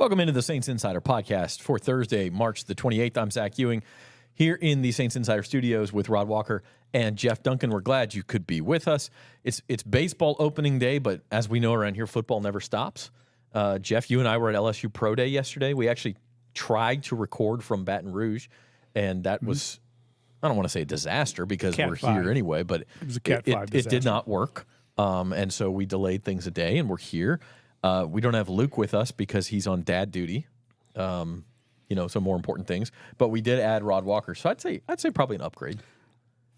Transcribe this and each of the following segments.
Welcome into the Saints Insider Podcast for Thursday, March the 28th. I'm Zach Ewing here in the Saints Insider Studios with Rod Walker and Jeff Duncan. We're glad you could be with us. It's baseball opening day, but as we know around here, football never stops. Jeff, you and I were at LSU Pro Day yesterday. We actually tried to record from Baton Rouge, and that was, I don't want to say a disaster because we're here anyway, but it was a Cat 5 disaster. It did not work, and so we delayed things a day, and we're here. We don't have Luke with us because he's on dad duty, some more important things. But we did add Rod Walker, so I'd say probably an upgrade.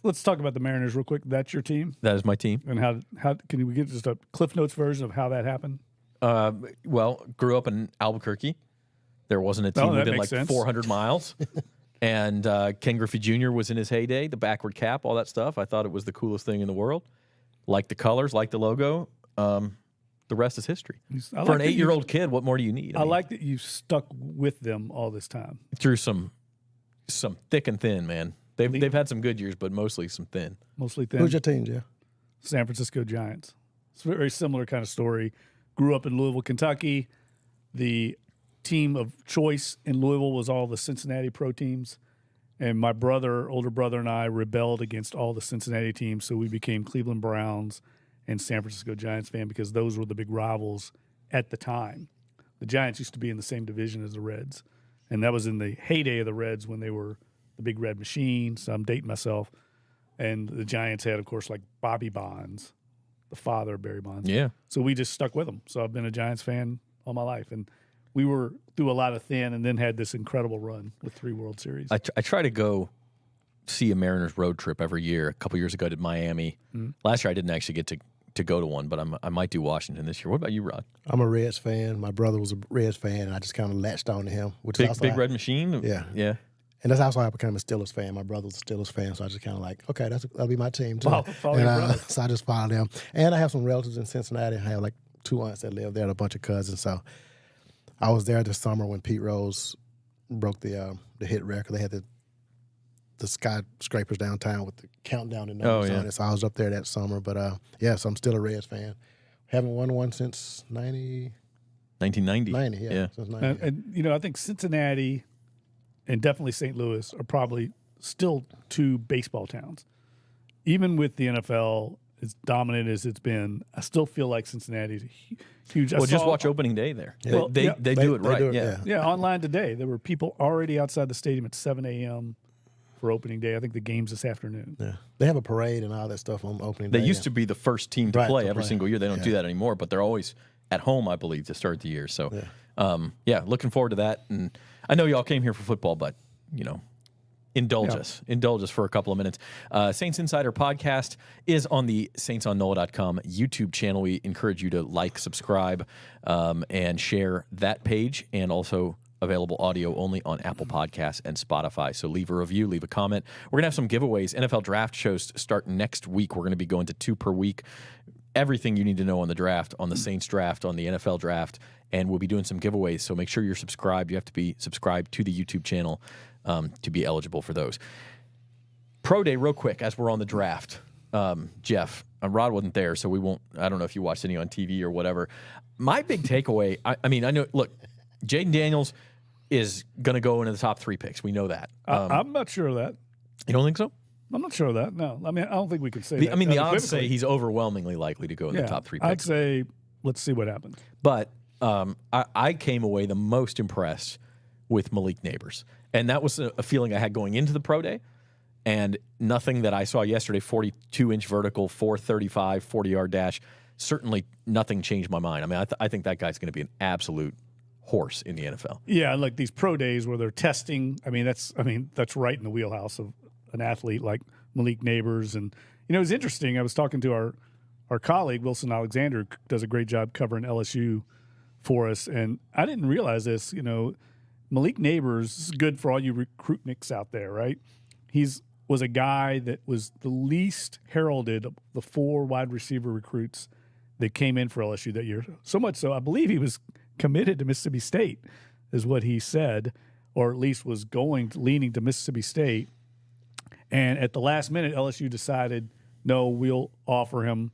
Let's talk about the Mariners real quick. That's your team? That is my team. And how can we get just a Cliff Notes version of how that happened? Well, grew up in Albuquerque. There wasn't a team within like 400 miles. And Ken Griffey Jr. was in his heyday, the backward cap, all that stuff. I thought it was the coolest thing in the world. Liked the colors, liked the logo. The rest is history. For an 8-year-old kid, what more do you need? I like that you stuck with them all this time. Through some thick and thin, man. They've had some good years, but mostly some thin. Mostly thin. Who's your team, Jeff? San Francisco Giants. It's a very similar kind of story. Grew up in Louisville, Kentucky. The team of choice in Louisville was all the Cincinnati pro teams. And my older brother and I rebelled against all the Cincinnati teams, so we became Cleveland Browns and San Francisco Giants fan because those were the big rivals at the time. The Giants used to be in the same division as the Reds, and that was in the heyday of the Reds when they were the Big Red Machine. So I'm dating myself. And the Giants had, of course, like Bobby Bonds, the father of Barry Bonds. Yeah. So we just stuck with them. So I've been a Giants fan all my life, and we were through a lot of thin and then had this incredible run with 3 World Series. I try to go see a Mariners road trip every year. A couple years ago I did Miami. Mm-hmm. Last year I didn't actually get to go to one, but I might do Washington this year. What about you, Rod? I'm a Reds fan. My brother was a Reds fan, and I just kind of latched on to him. Which big Red Machine? Yeah. Yeah. And that's also how I became a Steelers fan. My brother was a Steelers fan, so I just kind of like, okay, that'll be my team too. Follow your brother. So I just followed them. And I have some relatives in Cincinnati. I have like 2 aunts that live there and a bunch of cousins. So I was there this summer when Pete Rose broke the hit record. They had the skyscrapers downtown with the countdown and numbers on it. So I was up there that summer. But, so I'm still a Reds fan. Haven't won one since 1990. 90, yeah. Since 90. And I think Cincinnati and definitely St. Louis are probably still 2 baseball towns. Even with the NFL as dominant as it's been, I still feel like Cincinnati's huge. Well, just watch opening day there. Yeah. They do it right. Yeah, online today. There were people already outside the stadium at 7 a.m. for opening day. I think the game's this afternoon. Yeah, they have a parade and all that stuff on opening day. They used to be the first team to play every single year. They don't do that anymore, but they're always at home, I believe, to start the year. So, looking forward to that. And I know y'all came here for football, but, indulge us for a couple of minutes. Saints Insider Podcast is on the Saints on NOLA.com YouTube channel. We encourage you to like, subscribe, and share that page, and also available audio only on Apple Podcasts and Spotify. So leave a review, leave a comment. We're going to have some giveaways. NFL draft shows start next week. We're going to be going to 2 per week. Everything you need to know on the draft, on the Saints draft, on the NFL draft, and we'll be doing some giveaways. So make sure you're subscribed. You have to be subscribed to the YouTube channel to be eligible for those. Pro Day, real quick, as we're on the draft. Jeff, Rod wasn't there, so we won't. I don't know if you watched any on TV or whatever. My big takeaway, I know, look, Jaden Daniels is going to go into the top 3 picks. We know that. I'm not sure of that. You don't think so? I'm not sure of that, no. I mean, I don't think we could say that. I mean, the odds say he's overwhelmingly likely to go in the top 3 picks. I'd say let's see what happens. But I came away the most impressed with Malik Neighbors. And that was a feeling I had going into the Pro Day. And nothing that I saw yesterday, 42-inch vertical, 435, 40-yard dash, certainly nothing changed my mind. I mean, I think that guy's going to be an absolute horse in the NFL. Yeah, like these pro days where they're testing. That's right in the wheelhouse of an athlete like Malik Neighbors. And it's interesting. I was talking to our colleague Wilson Alexander, who does a great job covering LSU for us, and I didn't realize this. Malik Neighbors is good for all you recruitniks out there, right? Was a guy that was the least heralded of the 4 wide receiver recruits that came in for LSU that year. So much so, I believe he was committed to Mississippi State, is what he said, or at least was leaning to Mississippi State. And at the last minute, LSU decided, no, we'll offer him,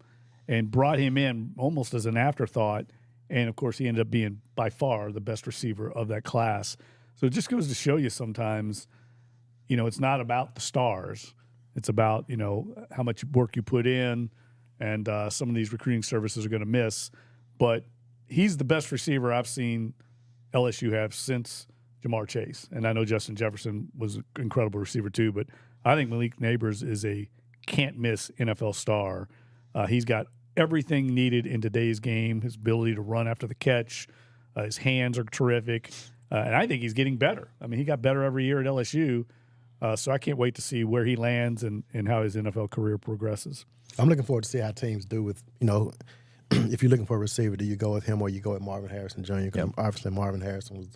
and brought him in almost as an afterthought. And, of course, he ended up being by far the best receiver of that class. So it just goes to show you sometimes, it's not about the stars. It's about, how much work you put in, and some of these recruiting services are going to miss. But he's the best receiver I've seen LSU have since Jamar Chase. And I know Justin Jefferson was an incredible receiver too, but I think Malik Neighbors is a can't-miss NFL star. He's got everything needed in today's game, his ability to run after the catch. His hands are terrific. And I think he's getting better. I mean, he got better every year at LSU. So I can't wait to see where he lands and how his NFL career progresses. I'm looking forward to see how teams do with, if you're looking for a receiver, do you go with him or you go with Marvin Harrison Jr.? Because obviously Marvin Harrison was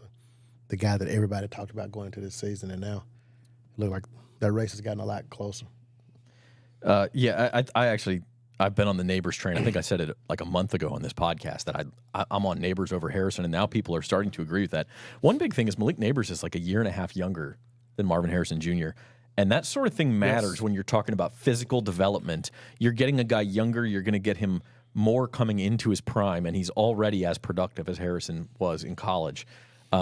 the guy that everybody talked about going into this season, and now it looked like that race has gotten a lot closer. I've been on the Neighbors train. I think I said it like a month ago on this podcast that I'm on Neighbors over Harrison, and now people are starting to agree with that. One big thing is Malik Neighbors is like a year and a half younger than Marvin Harrison Jr., and that sort of thing matters when you're talking about physical development. You're getting a guy younger, you're going to get him more coming into his prime, and he's already as productive as Harrison was in college.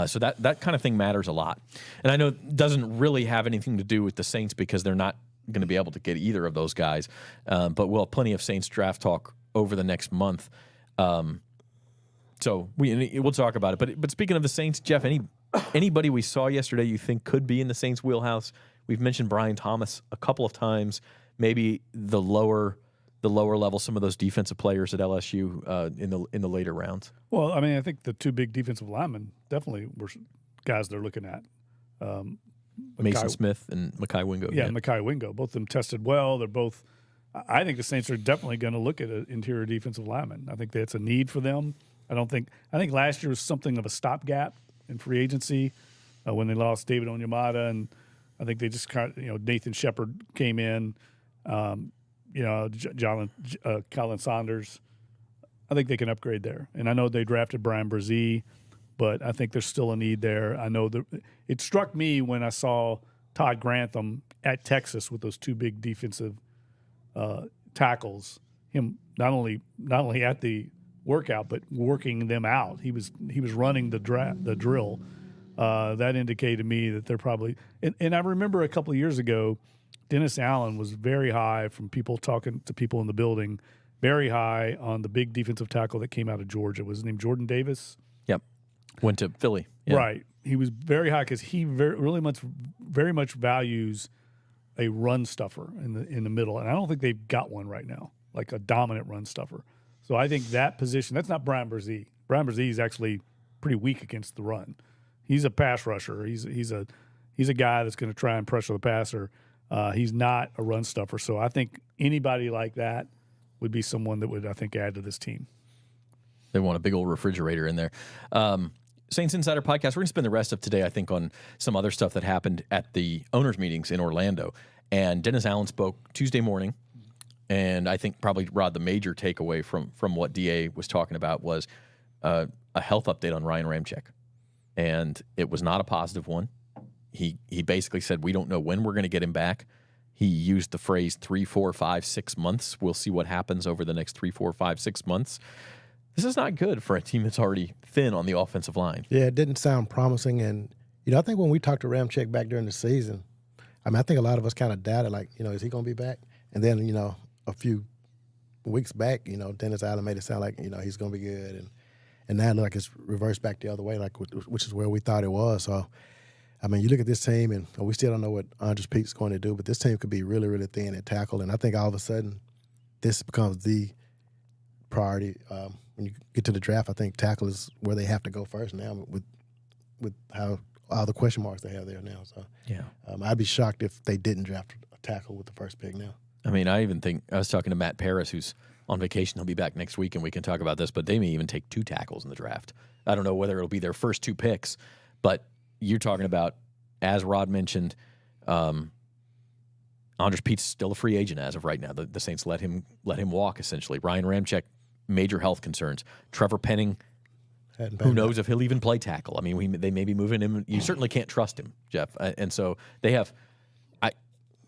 So that kind of thing matters a lot. And I know it doesn't really have anything to do with the Saints because they're not going to be able to get either of those guys. But we'll have plenty of Saints draft talk over the next month. So we'll talk about it. But speaking of the Saints, Jeff, anybody we saw yesterday you think could be in the Saints' wheelhouse? We've mentioned Brian Thomas a couple of times. Maybe the lower level, some of those defensive players at LSU in the later rounds. Well, I mean, I think the two big defensive linemen definitely were guys they're looking at. Mason Smith and Mekhi Wingo. Yeah, Mekhi Wingo. Both of them tested well. They're both. I think the Saints are definitely going to look at an interior defensive lineman. I think that's a need for them. I think last year was something of a stopgap in free agency when they lost David Onyemata, and I think they just Nathan Shepard came in. Colin Saunders. I think they can upgrade there. And I know they drafted Brian Brzee, but I think there's still a need there. I know it struck me when I saw Todd Grantham at Texas with those two big defensive tackles. Him not only at the workout, but working them out. He was running the drill. That indicated to me that they're probably. And I remember a couple of years ago, Dennis Allen was very high from people talking to people in the building, very high on the big defensive tackle that came out of Georgia. Was his name Jordan Davis? Yep. Went to Philly. Yeah. Right. He was very high because he very much values a run stuffer in the middle. And I don't think they've got one right now, like a dominant run stuffer. So I think that position, that's not Brian Brzee. Brian Brzee is actually pretty weak against the run. He's a pass rusher. He's a guy that's going to try and pressure the passer. He's not a run stuffer. So I think anybody like that would be someone that would, I think, add to this team. They want a big old refrigerator in there. Saints Insider Podcast, we're going to spend the rest of today, I think, on some other stuff that happened at the owners' meetings in Orlando. And Dennis Allen spoke Tuesday morning, and I think probably, Rod, the major takeaway from what DA was talking about was a health update on Ryan Ramczyk. And it was not a positive one. He basically said, we don't know when we're going to get him back. He used the phrase 3, 4, 5, 6 months. We'll see what happens over the next 3, 4, 5, 6 months. This is not good for a team that's already thin on the offensive line. Yeah, it didn't sound promising. And, I think when we talked to Ramczyk back during the season, I think a lot of us kind of doubted, is he going to be back? And then, a few weeks back, Dennis Allen made it sound like, he's going to be good. And now it looks like it's reversed back the other way, which is where we thought it was. So, you look at this team, and we still don't know what Andres Pete's going to do, but this team could be really, really thin at tackle. And I think all of a sudden this becomes the priority. When you get to the draft, I think tackle is where they have to go first now with how all the question marks they have there now. So yeah, I'd be shocked if they didn't draft a tackle with the first pick now. I even think I was talking to Matt Paris, who's on vacation. He'll be back next week, and we can talk about this, but they may even take 2 tackles in the draft. I don't know whether it'll be their first 2 picks, but you're talking about, as Rod mentioned, Andres Pete's still a free agent as of right now. The Saints let him walk, essentially. Ryan Ramczyk, major health concerns. Trevor Penning, who knows if he'll even play tackle. They may be moving him. You certainly can't trust him, Jeff. And so they have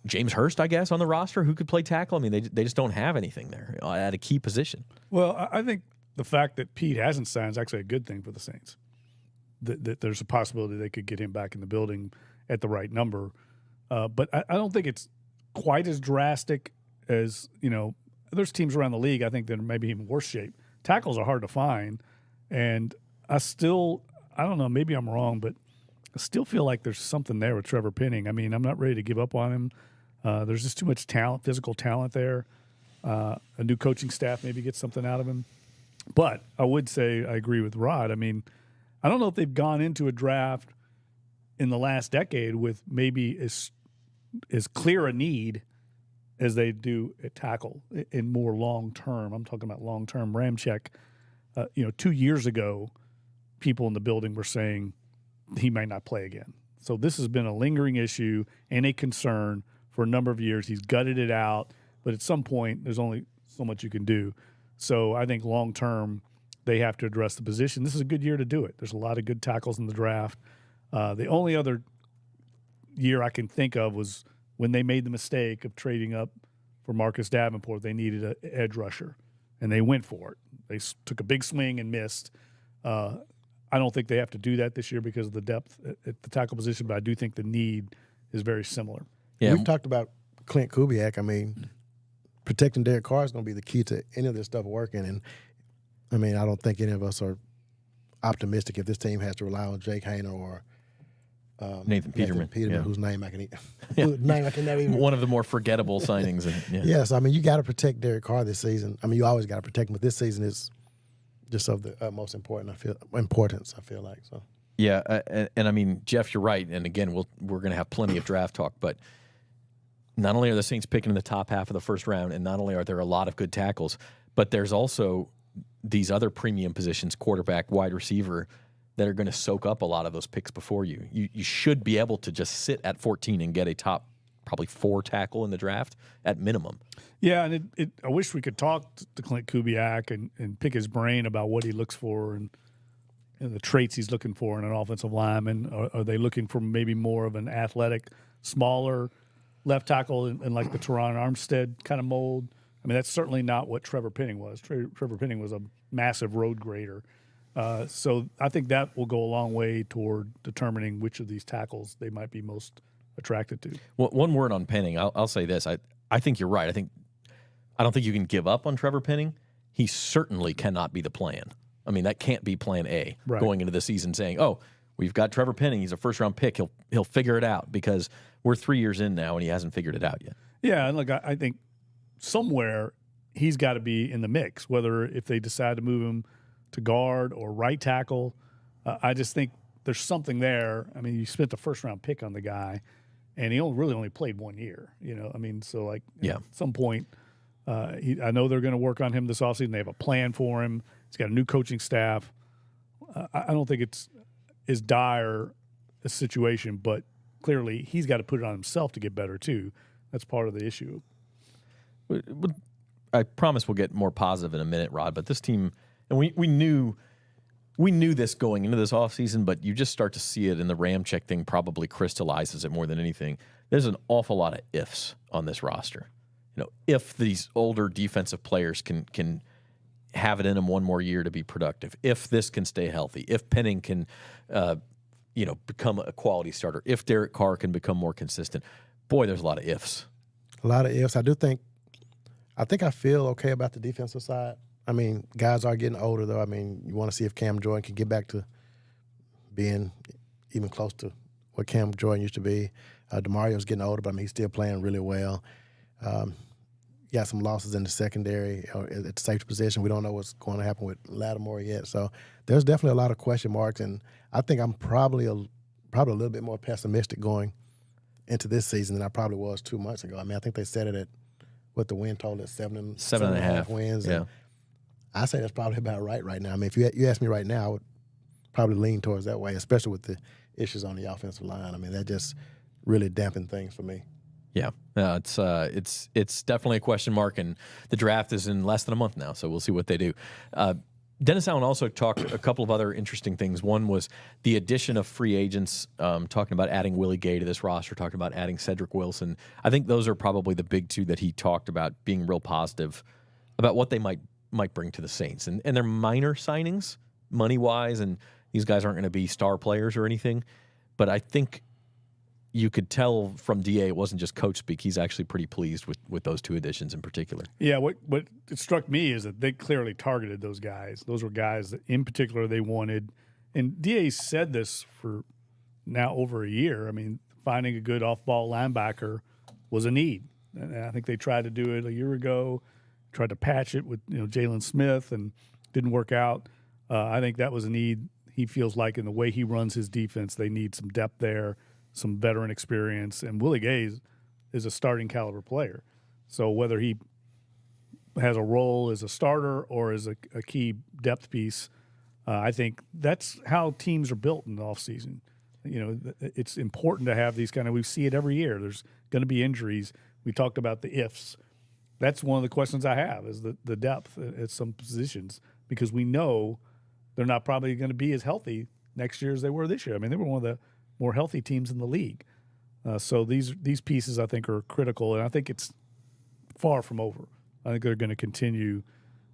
James Hurst, I guess, on the roster who could play tackle. They just don't have anything there at a key position. Well, I think the fact that Pete hasn't signed is actually a good thing for the Saints. That there's a possibility they could get him back in the building at the right number. But I don't think it's quite as drastic as, there's teams around the league, I think, that are maybe even worse shape. Tackles are hard to find. And I don't know, maybe I'm wrong, but I still feel like there's something there with Trevor Penning. I mean, I'm not ready to give up on him. There's just too much talent, physical talent there. A new coaching staff maybe gets something out of him. But I would say I agree with Rod. I mean, I don't know if they've gone into a draft in the last decade with maybe as clear a need as they do at tackle in more long-term. I'm talking about long-term. Ramczyk, 2 years ago, people in the building were saying he might not play again. So this has been a lingering issue and a concern for a number of years. He's gutted it out, but at some point there's only so much you can do. So I think long-term they have to address the position. This is a good year to do it. There's a lot of good tackles in the draft. The only other year I can think of was when they made the mistake of trading up for Marcus Davenport. They needed an edge rusher, and they went for it. They took a big swing and missed. I don't think they have to do that this year because of the depth at the tackle position, but I do think the need is very similar. Yeah, we've talked about Clint Kubiak. I mean, protecting Derek Carr is going to be the key to any of this stuff working. And, I mean, I don't think any of us are optimistic if this team has to rely on Jake Haener or Nathan Peterman, whose name I can never even. One of the more forgettable signings. Yes, I mean, you got to protect Derek Carr this season. I mean, you always got to protect him, but this season is just of the utmost importance. I feel like so. Yeah, and I mean, Jeff, you're right. And again, we're going to have plenty of draft talk, but not only are the Saints picking in the top half of the first round, and not only are there a lot of good tackles, but there's also these other premium positions, quarterback, wide receiver, that are going to soak up a lot of those picks before you. You should be able to just sit at 14 and get a top probably 4 tackle in the draft at minimum. Yeah, and I wish we could talk to Clint Kubiak and pick his brain about what he looks for and the traits he's looking for in an offensive lineman. Are they looking for maybe more of an athletic, smaller left tackle in like the Teron Armstead kind of mold? I mean, that's certainly not what Trevor Penning was. Trevor Penning was a massive road grader. So I think that will go a long way toward determining which of these tackles they might be most attracted to. Well, one word on Penning. I'll say this. I think you're right. I don't think you can give up on Trevor Penning. He certainly cannot be the plan. I mean, that can't be plan A going into the season saying, oh, we've got Trevor Penning. He's a first-round pick. He'll figure it out, because we're 3 years in now and he hasn't figured it out yet. Yeah, and look, I think somewhere he's got to be in the mix, whether if they decide to move him to guard or right tackle. I just think there's something there. I mean, you spent the first-round pick on the guy, and he only played 1 year. I mean, so at some point, I know they're going to work on him this offseason. They have a plan for him. He's got a new coaching staff. I don't think it's as dire a situation, but clearly he's got to put it on himself to get better too. That's part of the issue. I promise we'll get more positive in a minute, Rod, but this team, and we knew this going into this offseason, but you just start to see it, and the Ramczyk thing probably crystallizes it more than anything. There's an awful lot of ifs on this roster. If these older defensive players can have it in them one more year to be productive, if this can stay healthy, if Penning can, become a quality starter, if Derek Carr can become more consistent. Boy, there's a lot of ifs. A lot of ifs. I think I feel okay about the defensive side. I mean, guys are getting older, though. I mean, you want to see if Cam Jordan can get back to being even close to what Cam Jordan used to be. DeMario's getting older, but I mean, he's still playing really well. Got some losses in the secondary at the safety position. We don't know what's going to happen with Lattimore yet. So there's definitely a lot of question marks, and I think I'm probably a little bit more pessimistic going into this season than I probably was 2 months ago. I mean, I think they set it at what the win total is 7.5 wins. Yeah. I say that's probably about right now. I mean, if you ask me right now, I would probably lean towards that way, especially with the issues on the offensive line. I mean, that just really dampened things for me. Yeah, it's definitely a question mark, and the draft is in less than a month now, so we'll see what they do. Dennis Allen also talked a couple of other interesting things. One was the addition of free agents, talking about adding Willie Gay to this roster, talking about adding Cedrick Wilson. I think those are probably the big two that he talked about being real positive about what they might might bring to the Saints. And they're minor signings, money-wise, and these guys aren't going to be star players or anything. But I think you could tell from DA it wasn't just coach speak. He's actually pretty pleased with those two additions in particular. Yeah, what it struck me is that they clearly targeted those guys. Those were guys that in particular they wanted. And DA said this for now over a year. I mean, finding a good off-ball linebacker was a need. And I think they tried to do it a year ago, tried to patch it with Jalen Smith, and didn't work out. I think that was a need. He feels like in the way he runs his defense, they need some depth there, some veteran experience. And Willie Gay is a starting caliber player. So whether he has a role as a starter or as a key depth piece, I think that's how teams are built in the offseason. It's important to have these kind of – we see it every year. There's going to be injuries. We talked about the ifs. That's one of the questions I have is the depth at some positions, because we know they're not probably going to be as healthy next year as they were this year. I mean, they were one of the more healthy teams in the league. So these pieces, I think, are critical, and I think it's far from over. I think they're going to continue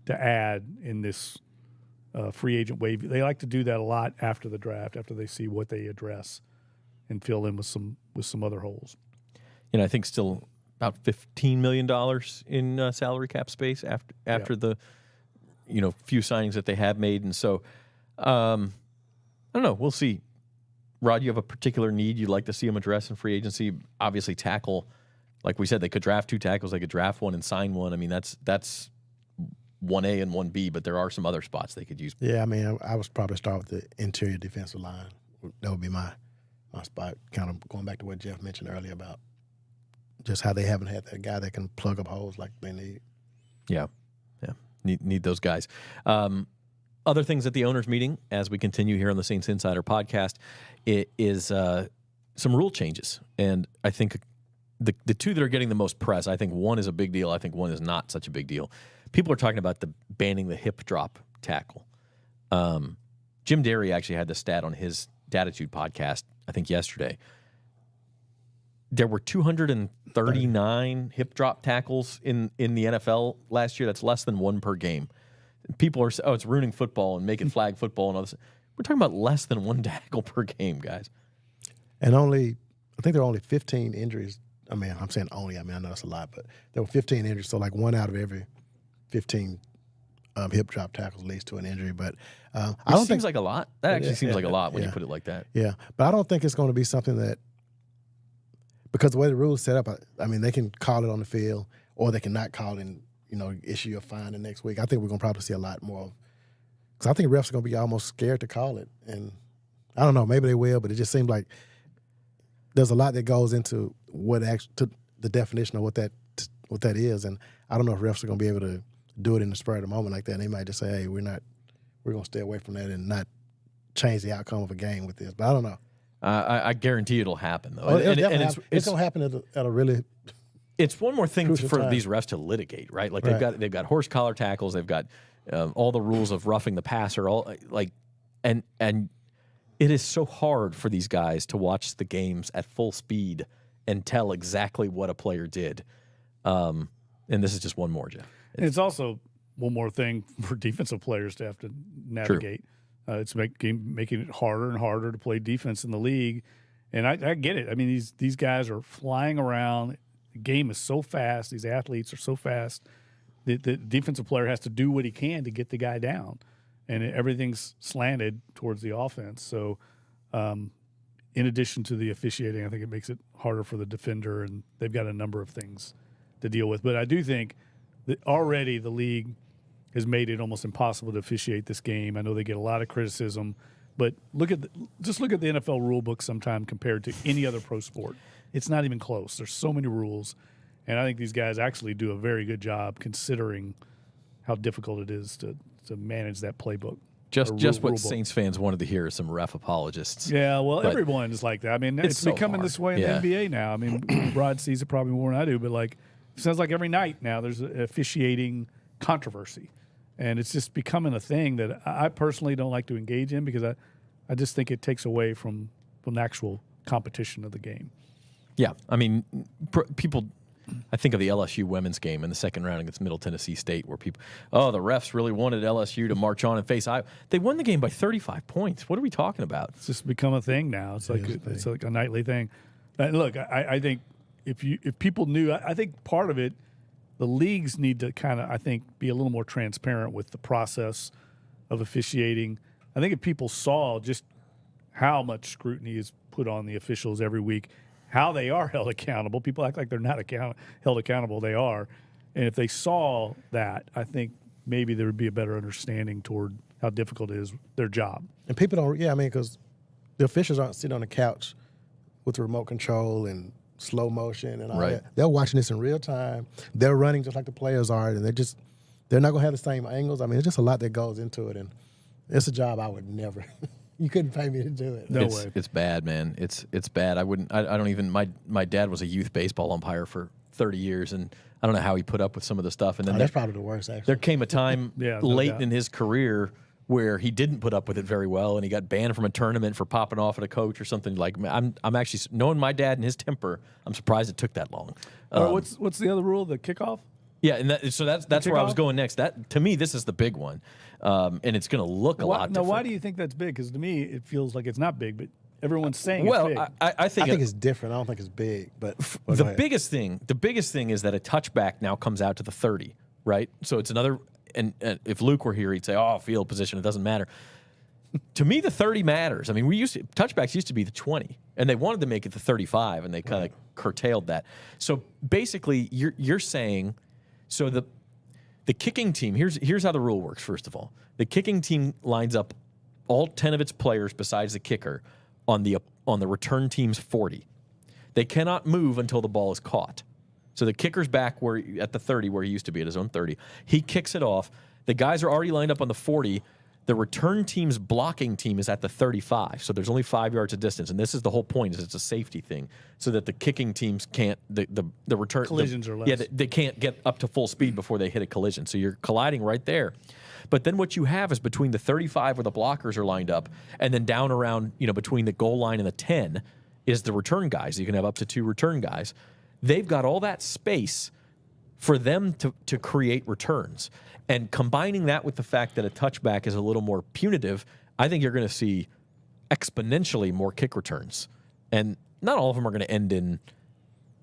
to add in this free agent wave. They like to do that a lot after the draft, after they see what they address and fill in with some other holes. I think still about $15 million in salary cap space after the few signings that they have made. And so, I don't know. We'll see. Rod, you have a particular need you'd like to see them address in free agency. Obviously, tackle, like we said, they could draft 2 tackles. They could draft one and sign one. I mean, that's 1A and 1B, but there are some other spots they could use. Yeah, I mean, I would probably start with the interior defensive line. That would be my spot, kind of going back to what Jeff mentioned earlier about just how they haven't had that guy that can plug up holes like they need. Yeah. Need those guys. Other things at the owners' meeting, as we continue here on the Saints Insider podcast, it is some rule changes. And I think the two that are getting the most press, I think one is a big deal. I think one is not such a big deal. People are talking about banning the hip drop tackle. Jim Derry actually had the stat on his Datitude podcast, I think yesterday. There were 239 hip drop tackles in the NFL last year. That's less than one per game. People are it's ruining football and making flag football and all this. We're talking about less than one tackle per game, guys. And I think there are only 15 injuries. I mean, I'm saying only. I mean, I know that's a lot, but there were 15 injuries. So like 1 out of every 15 hip drop tackles leads to an injury. But I don't think like a lot. That actually seems like a lot when you put it like that. Yeah, but I don't think it's going to be something that, because the way the rules set up, I mean, they can call it on the field or they can not call it and issue a fine the next week. I think we're going to probably see a lot more. Because I think refs are going to be almost scared to call it. And I don't know, maybe they will, but it just seems like there's a lot that goes into to the definition of what that is. And I don't know if refs are going to be able to do it in the spur of the moment like that. And they might just say, hey, we're going to stay away from that and not change the outcome of a game with this. But I don't know. I guarantee it'll happen, though. Oh, it's going to happen at a really. It's one more thing for time. These refs to litigate, right? Like they've got horse collar tackles, they've got all the rules of roughing the passer, and it is so hard for these guys to watch the games at full speed and tell exactly what a player did. And this is just one more, Jeff. It's also one more thing for defensive players to have to navigate. It's making it harder and harder to play defense in the league. And I get it. I mean, these guys are flying around. The game is so fast. These athletes are so fast. The defensive player has to do what he can to get the guy down. And everything's slanted towards the offense. So in addition to the officiating, I think it makes it harder for the defender, and they've got a number of things to deal with. But I do think that already the league has made it almost impossible to officiate this game. I know they get a lot of criticism, but just look at the NFL rule book sometime compared to any other pro sport. It's not even close. There's so many rules, and I think these guys actually do a very good job considering how difficult it is to manage that playbook. Just what Saints fans wanted to hear, some ref apologists. Yeah, well, everyone is like that. I mean, it's so becoming hard. This way in the NBA now. I mean, Rod sees it probably more than I do, but it sounds like every night now there's an officiating controversy. And it's just becoming a thing that I personally don't like to engage in because I just think it takes away from the actual competition of the game. Yeah, I mean, people I think of the LSU women's game in the second round against Middle Tennessee State, where people, the refs really wanted LSU to march on and face Iowa. They won the game by 35 points. What are we talking about? It's just become a thing now. It's like a nightly thing. And look, I think if people knew, I think part of it, the leagues need to kind of, I think, be a little more transparent with the process of officiating. I think if people saw just how much scrutiny is put on the officials every week, how they are held accountable. People act like they're not held accountable. They are. And if they saw that, I think maybe there would be a better understanding toward how difficult it is, their job. And people don't, because the officials aren't sitting on the couch with remote control and slow motion and all that. They're watching this in real time. They're running just like the players are, and they're not going to have the same angles. I mean, it's just a lot that goes into it, and it's a job I would never – you couldn't pay me to do it. No way. It's bad, man. It's bad. I don't even – my dad was a youth baseball umpire for 30 years, and I don't know how he put up with some of the stuff. And then that's probably the worst, actually. There came a time late in his career where he didn't put up with it very well, and he got banned from a tournament for popping off at a coach or something. Like, I'm actually, knowing my dad and his temper, I'm surprised it took that long. What's the other rule? The kickoff? Yeah, and that's where I was going next. That, to me, this is the big one, and it's going to look a lot different. Now, why do you think that's big? Because to me, it feels like it's not big, but everyone's saying it's big. I think it's different. I don't think it's big, but the biggest thing is that a touchback now comes out to the 30, right? So it's another. And if Luke were here, he'd say, field position, it doesn't matter. To me, the 30 matters. I mean, touchbacks used to be the 20, and they wanted to make it the 35, and they kind of curtailed that. So basically, you're saying, so the kicking team, here's how the rule works, first of all. The kicking team lines up all 10 of its players besides the kicker on the return team's 40. They cannot move until the ball is caught. So the kicker's back at the 30 where he used to be at his own 30. He kicks it off. The guys are already lined up on the 40. The return team's blocking team is at the 35. So there's only 5 yards of distance. And this is the whole point, is it's a safety thing. So that the kicking teams can't, the return. Collisions are less. Yeah, they can't get up to full speed before they hit a collision. So you're colliding right there. But then what you have is between the 35 where the blockers are lined up and then down around, between the goal line and the 10 is the return guys. You can have up to 2 return guys. They've got all that space for them to create returns. And combining that with the fact that a touchback is a little more punitive, I think you're going to see exponentially more kick returns. And not all of them are going to end in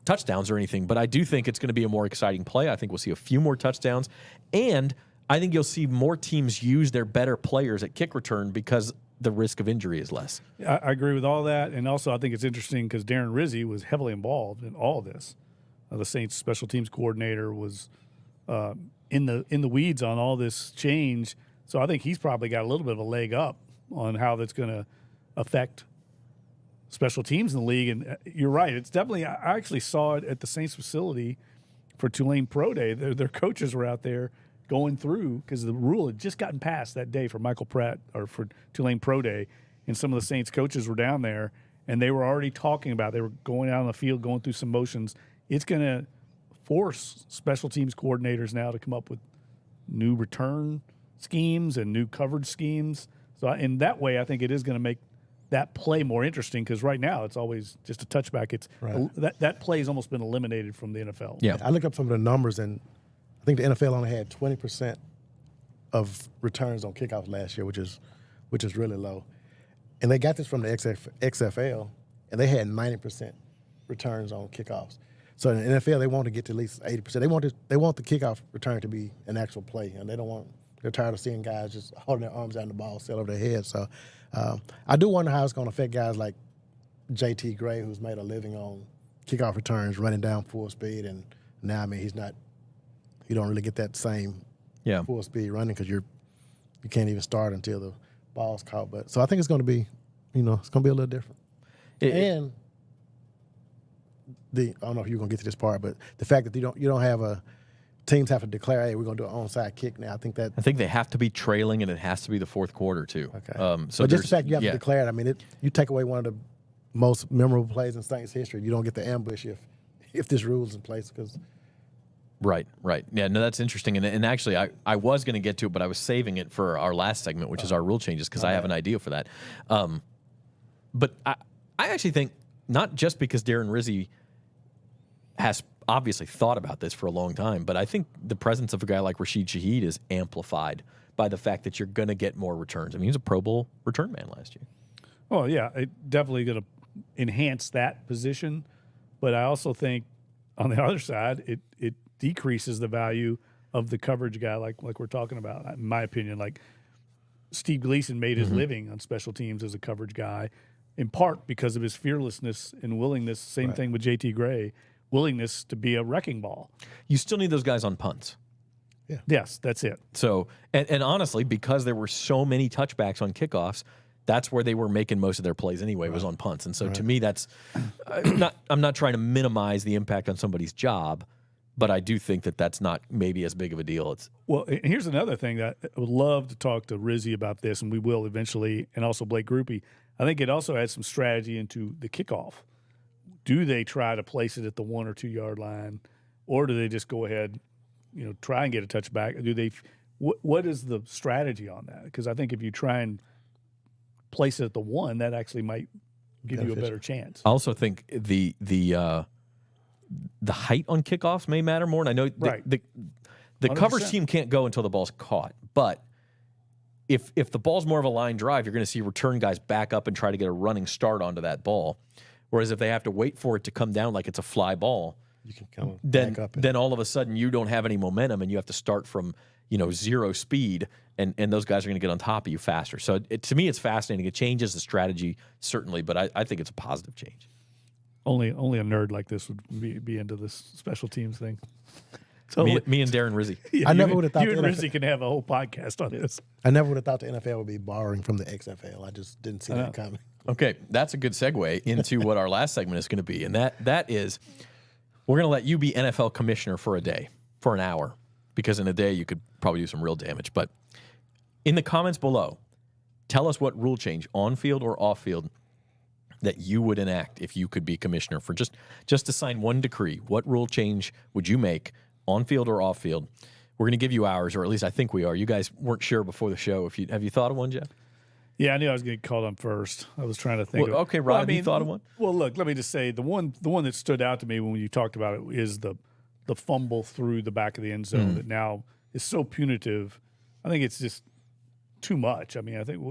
touchdowns or anything, but I do think it's going to be a more exciting play. I think we'll see a few more touchdowns. And I think you'll see more teams use their better players at kick return because the risk of injury is less. I agree with all that. And also I think it's interesting because Darren Rizzi was heavily involved in all of this. The Saints special teams coordinator was in the weeds on all this change. So I think he's probably got a little bit of a leg up on how that's going to affect special teams in the league. And you're right. It's definitely – I actually saw it at the Saints facility for Tulane Pro Day. Their coaches were out there going through because the rule had just gotten passed that day for Michael Pratt or for Tulane Pro Day, and some of the Saints coaches were down there, and they were already talking about, they were going out on the field, going through some motions. It's going to force special teams coordinators now to come up with new return schemes and new coverage schemes. So in that way, I think it is going to make that play more interesting because right now it's always just a touchback. It's that play has almost been eliminated from the NFL. Yeah, I looked up some of the numbers, and I think the NFL only had 20% of returns on kickoffs last year, which is really low. And they got this from the XFL, and they had 90% returns on kickoffs. So in the NFL, they want to get to at least 80%. They want the kickoff return to be an actual play, and they're tired of seeing guys just holding their arms out and the ball sail over their head. So I do wonder how it's going to affect guys like J.T. Gray, who's made a living on kickoff returns, running down full speed, and now, he's not. You don't really get that same full speed running because you can't even start until the ball's caught. But so I think it's going to be, it's going to be a little different. I don't know if you're going to get to this part, but the fact that you don't have teams have to declare, hey, we're going to do an onside kick now. I think they have to be trailing, and it has to be the fourth quarter too. Okay. So just the fact you have to declare it, you take away one of the most memorable plays in Saints history. You don't get the ambush if this rule's in place because. Right. Yeah, no, that's interesting. And actually, I was going to get to it, but I was saving it for our last segment, which is our rule changes, because I have an idea for that. But I actually think, not just because Darren Rizzi has obviously thought about this for a long time, but I think the presence of a guy like Rashid Shaheed is amplified by the fact that you're going to get more returns. I mean, he was a Pro Bowl return man last year. Oh, yeah, it definitely going to enhance that position. But I also think on the other side, it decreases the value of the coverage guy like we're talking about. In my opinion, like Steve Gleason made his living on special teams as a coverage guy, in part because of his fearlessness and willingness. Same thing with JT Gray, willingness to be a wrecking ball. You still need those guys on punts. Yeah. Yes, that's it. So, and honestly, because there were so many touchbacks on kickoffs, that's where they were making most of their plays anyway, was on punts. And so to me, that's I'm not trying to minimize the impact on somebody's job, but I do think that that's not maybe as big of a deal. Well, and here's another thing that I would love to talk to Rizzy about this, and we will eventually, and also Blake Grupe. I think it also adds some strategy into the kickoff. Do they try to place it at the 1 or 2 yard line, or do they just go ahead, try and get a touchback? Do they? What is the strategy on that? Because I think if you try and place it at the 1, that actually might give you a better chance. I also think the height on kickoffs may matter more. And I know the coverage team can't go until the ball's caught, but if the ball's more of a line drive, you're going to see return guys back up and try to get a running start onto that ball. Whereas if they have to wait for it to come down like it's a fly ball, you can come then back up then all of a sudden you don't have any momentum and you have to start from 0 speed, and those guys are going to get on top of you faster. So to me, it's fascinating. It changes the strategy certainly, but I think it's a positive change. Only a nerd like this would be into this special teams thing. So me and Darren Rizzi. I never would have thought you and Rizzi can have a whole podcast on this. I never would have thought the NFL would be borrowing from the XFL. I just didn't see that coming. Okay, that's a good segue into what our last segment is going to be, and that is we're going to let you be NFL commissioner for a day, for an hour, because in a day you could probably do some real damage. But in the comments below, tell us what rule change, on field or off field, that you would enact if you could be commissioner for just to sign one decree. What rule change would you make, on field or off field? We're going to give you ours, or at least I think we are. You guys weren't sure before the show. Have you thought of one, Jeff? Yeah, I knew I was going to get called on first. I was trying to think. Well, okay, Rod, have you thought of one? Well, look, let me just say the one that stood out to me when you talked about it is the fumble through the back of the end zone that now is so punitive. I think it's just too much. I mean, I think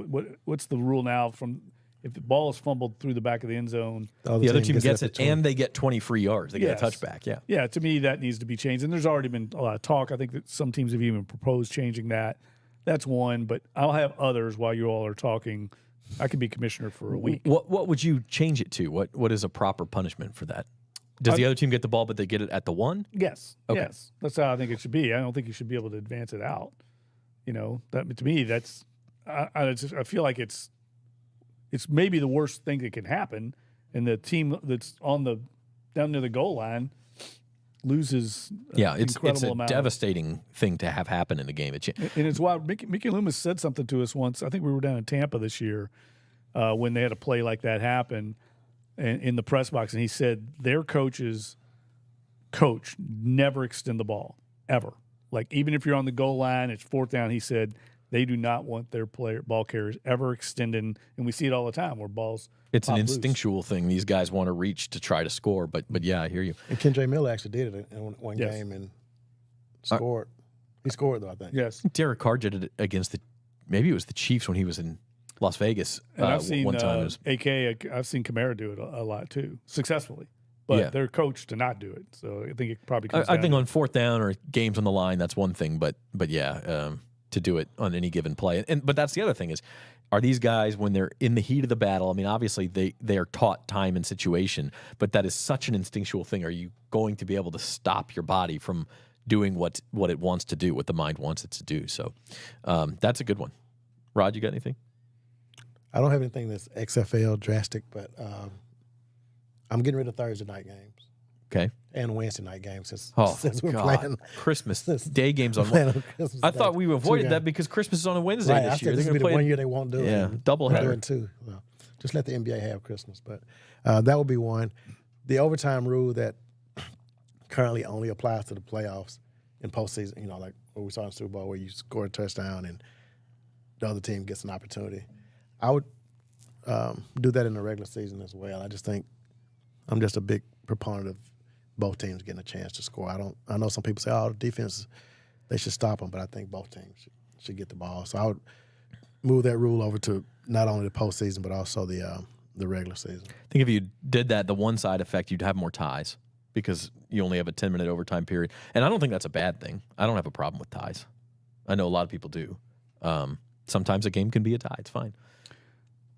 what's the rule now from if the ball is fumbled through the back of the end zone, the other team gets it and they get 20 free yards. They get a touchback. Yeah. Yeah, to me that needs to be changed. And there's already been a lot of talk. I think that some teams have even proposed changing that. That's one, but I'll have others while you all are talking. I could be commissioner for a week. What would you change it to? What is a proper punishment for that? Does the other team get the ball, but they get it at the 1? Yes. Okay. Yes. That's how I think it should be. I don't think you should be able to advance it out. That to me, that's I feel like it's maybe the worst thing that can happen, and the team that's down near the goal line loses. It's a amount devastating thing to have happen in the game. And it's why Mickey Loomis said something to us once. I think we were down in Tampa this year when they had a play like that happen in the press box, and he said their coach never extend the ball ever. Like even if you're on the goal line, it's 4th down. He said they do not want their ball carriers ever extending, and we see it all the time where balls. It's an instinctual thing. These guys want to reach to try to score, but yeah, I hear you. And Kendra Miller actually did it in one game and scored. He scored though, I think. Yes, Derek Carr did it against maybe it was the Chiefs when he was in Las Vegas. And I've seen one time. I've seen Kamara do it a lot too, successfully. But they're coached to not do it, so I think it probably comes I think on 4th down or games on the line, that's one thing. But to do it on any given play, but that's the other thing is, are these guys when they're in the heat of the battle? I mean, obviously they are taught time and situation, but that is such an instinctual thing. Are you going to be able to stop your body from doing what it wants to do, what the mind wants it to do? So that's a good one. Rod, you got anything? I don't have anything that's XFL drastic, but I'm getting rid of Thursday night games. Okay. And Wednesday night games since we're God. playing Christmas Day games on Wednesday. I thought we avoided that because Christmas is on a Wednesday this year. This will be the one year they won't do it. Yeah, double header. Doing 2. Well, just let the NBA have Christmas. But that would be one. The overtime rule that currently only applies to the playoffs in postseason, like what we saw in the Super Bowl where you score a touchdown and the other team gets an opportunity. I would do that in the regular season as well. I just think I'm just a big proponent of both teams getting a chance to score. I know some people say, "Oh, the defense, they should stop them," but I think both teams should get the ball. So I would move that rule over to not only the postseason but also the regular season. I think if you did that, the one side effect, you'd have more ties because you only have a 10-minute overtime period. And I don't think that's a bad thing. I don't have a problem with ties. I know a lot of people do. Sometimes a game can be a tie. It's fine.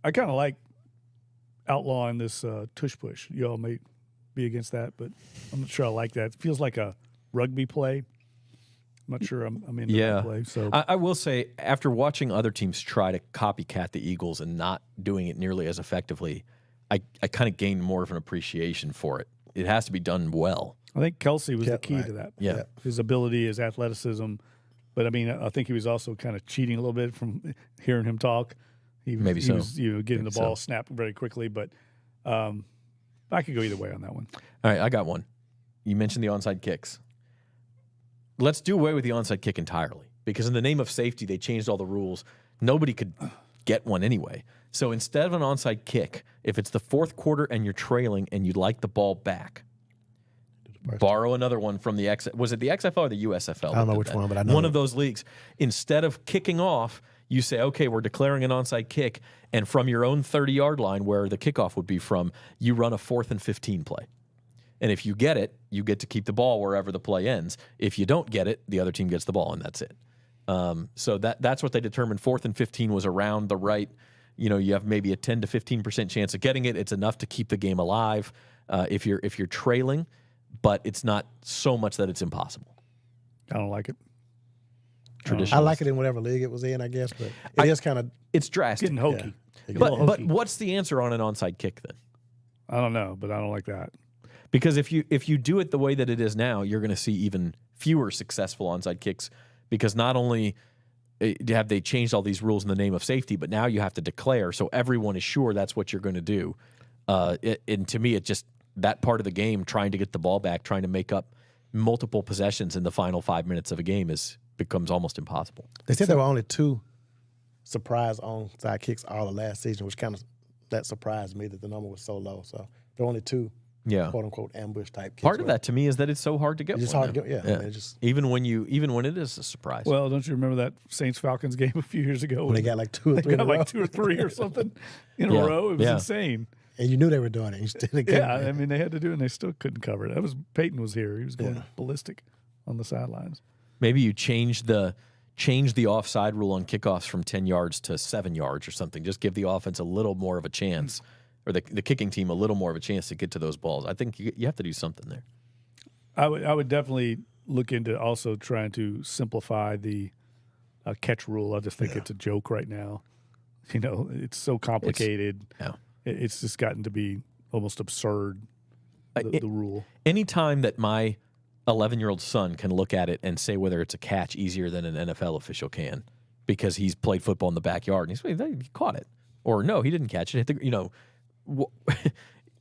I kind of like outlawing this tush push. You all may be against that, but I'm not sure I like that. It feels like a rugby play. I'm not sure I'm into that play. So I will say, after watching other teams try to copycat the Eagles and not doing it nearly as effectively, I kind of gained more of an appreciation for it. It has to be done well. I think Kelsey was the key to that. Yeah. His ability, his athleticism. But, I mean, I think he was also kind of cheating a little bit from hearing him talk. He was getting the ball snapped very quickly. But I could go either way on that one. All right, I got one. You mentioned the onside kicks. Let's do away with the onside kick entirely because in the name of safety, they changed all the rules. Nobody could get one anyway. So instead of an onside kick, if it's the fourth quarter and you're trailing and you'd like the ball back, borrow another one from the was it the XFL or the USFL? I don't know which one, but I know one of those leagues. Instead of kicking off, you say, okay, we're declaring an onside kick, and from your own 30-yard line where the kickoff would be from, you run a 4th and 15 play. And if you get it, you get to keep the ball wherever the play ends. If you don't get it, the other team gets the ball, and that's it. So that's what they determined. 4th and 15 was around the right. You have maybe a 10 to 15% chance of getting it. It's enough to keep the game alive if you're trailing, but it's not so much that it's impossible. I don't like it. I like it in whatever league it was in, I guess, but it is kind of it's drastic, getting hokey. Yeah. But what's the answer on an onside kick then? I don't know, but I don't like that. Because if you do it the way that it is now, you're going to see even fewer successful onside kicks because not only have they changed all these rules in the name of safety, but now you have to declare so everyone is sure that's what you're going to do. And to me, it just that part of the game, trying to get the ball back, trying to make up multiple possessions in the final 5 minutes of a game becomes almost impossible. They said there were only 2 surprise onside kicks all of last season, which that surprised me that the number was so low. So there were only 2. Yeah, quote unquote ambush type kicks. Part of that to me is that it's so hard to get. It's hard to get. Yeah. I mean, even when it is a surprise. Well, don't you remember that Saints Falcons game a few years ago when they got like 2 or 3? They got like 2 or 3 or something in a row. It was insane. And you knew they were doing it. You still I mean, they had to do it, and they still couldn't cover it. Peyton was here. He was going ballistic on the sidelines. Maybe you change the offside rule on kickoffs from 10 yards to 7 yards or something. Just give the offense a little more of a chance. Or the kicking team a little more of a chance to get to those balls. I think you have to do something there. I would definitely look into also trying to simplify the catch rule. I just think it's a joke right now. It's so complicated. It's just gotten to be almost absurd, the rule. Anytime that my 11-year-old son can look at it and say whether it's a catch easier than an NFL official can because he's played football in the backyard and he caught it. Or no, he didn't catch it.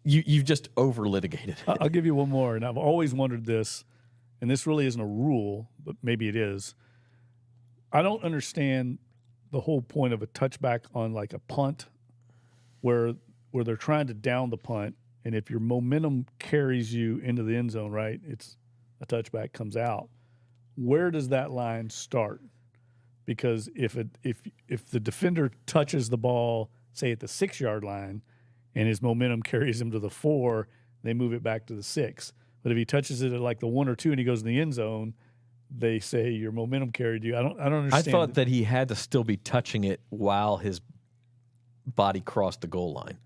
You've just over-litigated it. I'll give you one more, and I've always wondered this, and this really isn't a rule, but maybe it is. I don't understand the whole point of a touchback on like a punt where they're trying to down the punt, and if your momentum carries you into the end zone, right, it's a touchback comes out. Where does that line start? Because if the defender touches the ball, say at the 6-yard line, and his momentum carries him to the 4, they move it back to the 6. But if he touches it at like the 1 or 2 and he goes in the end zone, they say your momentum carried you. I don't understand. I thought that he had to still be touching it while his body crossed the goal line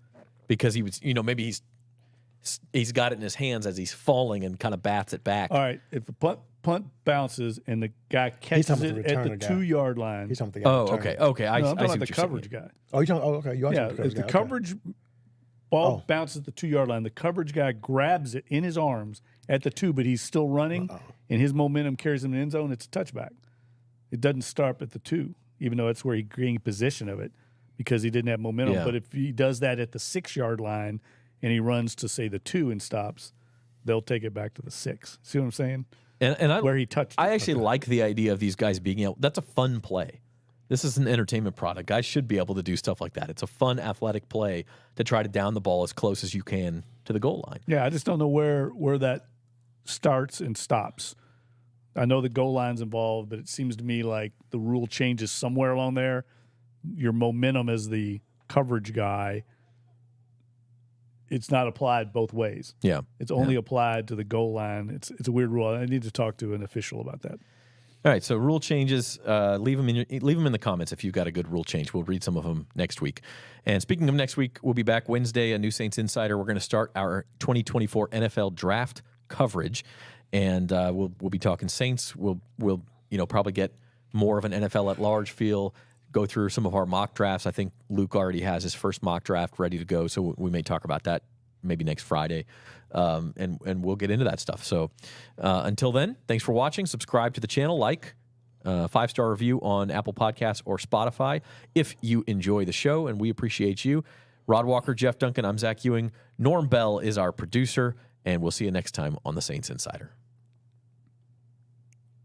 because he was, maybe he's got it in his hands as he's falling and kind of bats it back. All right, if the punt bounces and the guy catches it at the 2-yard line. He's talking about the okay. I'm talking about the coverage guy. Oh, you're talking. Okay, you are talking about the coverage if the guy. coverage ball bounces at the 2-yard line, the coverage guy grabs it in his arms at the 2, but he's still running, and his momentum carries him in the end zone. It's a touchback. It doesn't start at the 2, even though that's where he gained possession of it because he didn't have momentum. Yeah. But if he does that at the 6-yard line and he runs to say the 2 and stops, they'll take it back to the 6. See what I'm saying? And where he touched. I actually like the idea of these guys being able. That's a fun play. This is an entertainment product. Guys should be able to do stuff like that. It's a fun athletic play to try to down the ball as close as you can to the goal line. Yeah, I just don't know where that starts and stops. I know the goal line's involved, but it seems to me like the rule changes somewhere along there. Your momentum as the coverage guy, it's not applied both ways. Yeah. It's only applied to the goal line. It's a weird rule. I need to talk to an official about that. All right, so rule changes, leave them in the comments if you've got a good rule change. We'll read some of them next week. And speaking of next week, we'll be back Wednesday, a New Saints Insider. We're going to start our 2024 NFL Draft coverage, and we'll be talking Saints. We'll probably get more of an NFL at large feel, go through some of our mock drafts. I think Luke already has his first mock draft ready to go, so we may talk about that maybe next Friday, and we'll get into that stuff. So until then, thanks for watching. Subscribe to the channel, 5-star review on Apple Podcasts or Spotify if you enjoy the show, and we appreciate you. Rod Walker, Jeff Duncan, I'm Zach Ewing. Norm Bell is our producer, and we'll see you next time on the Saints Insider.